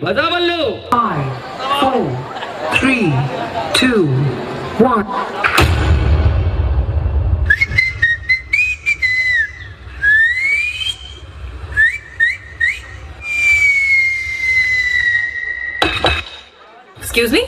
बजा बल्लू। 5, 4, 3, 2, 1. Excuse me?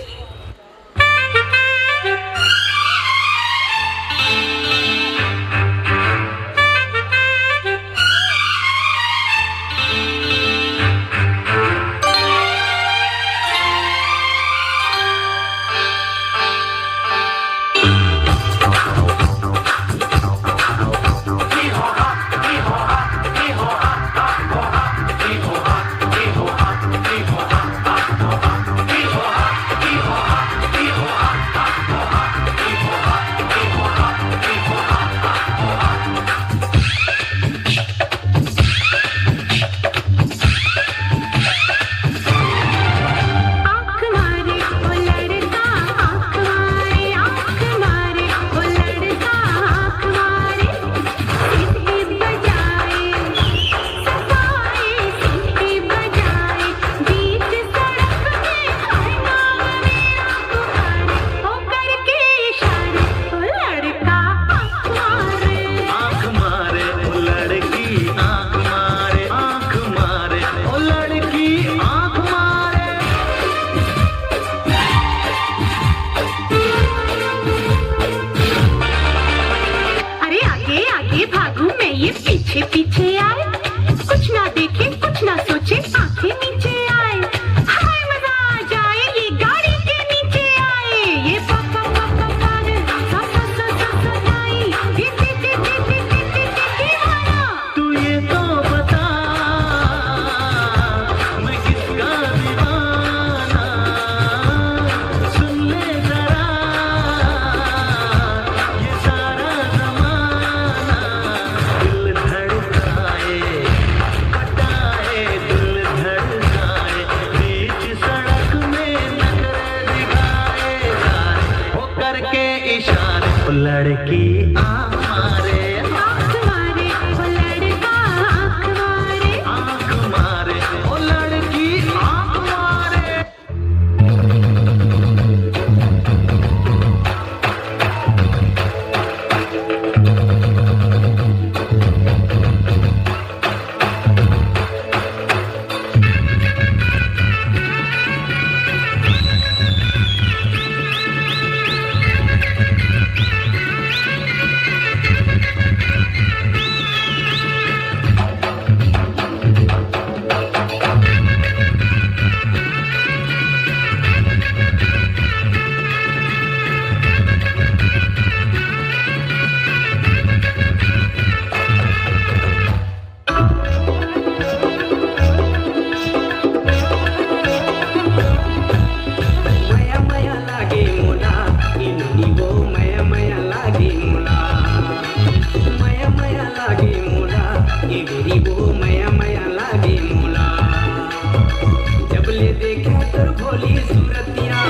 पीछे पीछे आए, कुछ ना देखे कुछ ना सोचे, आंखें नीचे आए, हाय मजा आ जाए, ये गाड़ी के नीचे आए, ये पापा पापा पागल सा सा सा सा सनाई, टी टी टी टी टी टी टी टी वाला। तू ये तो बता मैं किसका दीवाना, सुन ले जरा ये सारा जमाना, दिल धड़काए पटाए, दिल धड़काए, बीच सड़क में नखरे दिखाए, हो करके इशारे, ओ लड़की आ मारे, आँख मारे वो लड़का, आँख मारे, आँख मारे, ओ लड़की आँख मारे। मया मया लागे मोला इन्हीं वो मया मया लागे मोला मया मया लागे मोला इन्हीं वो मया मया लागे मोला जब ले देखा तोर भोली सूरतिया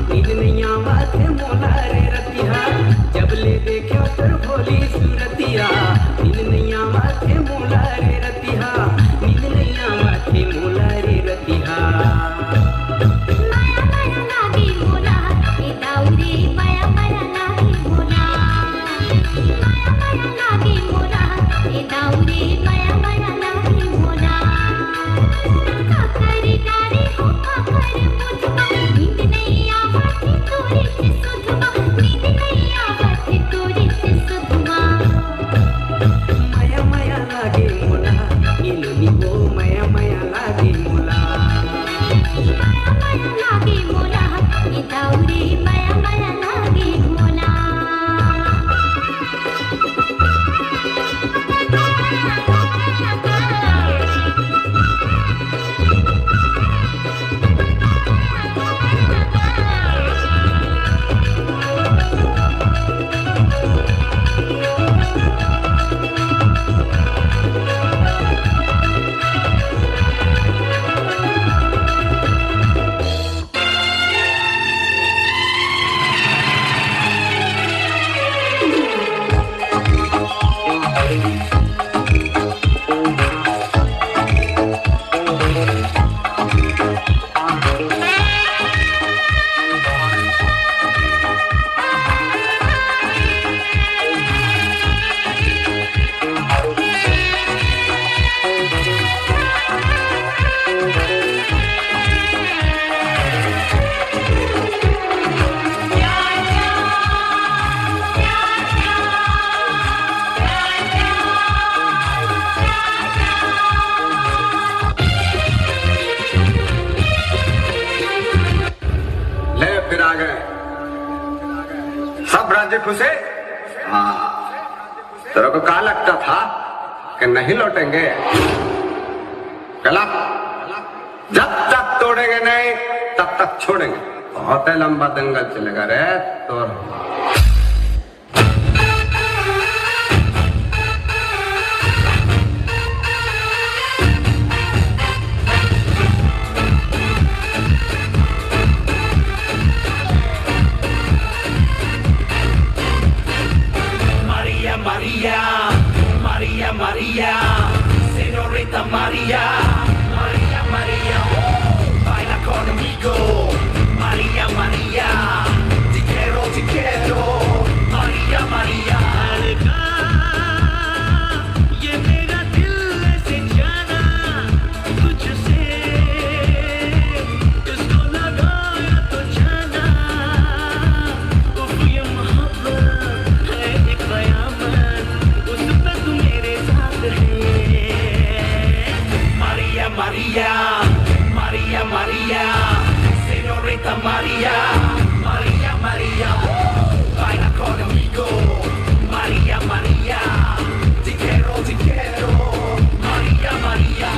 नींद नहीं आवत है मोला रे रतिया जब ले देखा तोर भोली सूरतिया नींद नहीं आवत है मोला रे रतिया नींद नहीं आवत है मोला रे रतिया माया माया लागी मोला, ए दाऊरे माया माया लागी मोला, माया माया लागी मोला, ए दाऊरे माया माया लागी मोला। काकर डारे हो काकर मुझको, नींद नहीं आवत तोरे से सुधमा, नींद नहीं आवत तोरे से सुधमा। मया मया लागे मोला इन्हीं वो मया मया लागे मोला माया माया लागी मोला, ए दाऊरे माया माया लागी मोला। आ गए, सब राज्य खुशे। हाँ, तेरे को क्या लगता था कि नहीं लौटेंगे? गलत। जब तक तोड़ेंगे नहीं तब तक छोड़ेंगे। बहुत ही लंबा दंगल चलेगा रे तो। Maria, Maria, Maria, señorita Maria, Maria, Maria, baila conmigo, Maria, Maria, te quiero, Maria, Maria. ये मेरा दिल से जाना तुझसे, इसको लगाया तो जाना, उफ ये मोहब्बत है एक कयामत, उस पे तू मेरे साथ है। Maria, Maria, Maria, Maria, señorita Maria, Maria, Maria, baila conmigo, Maria, Maria, te quiero, Maria, Maria.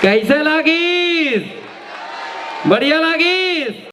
कैसे लागिस? बढ़िया लागिस?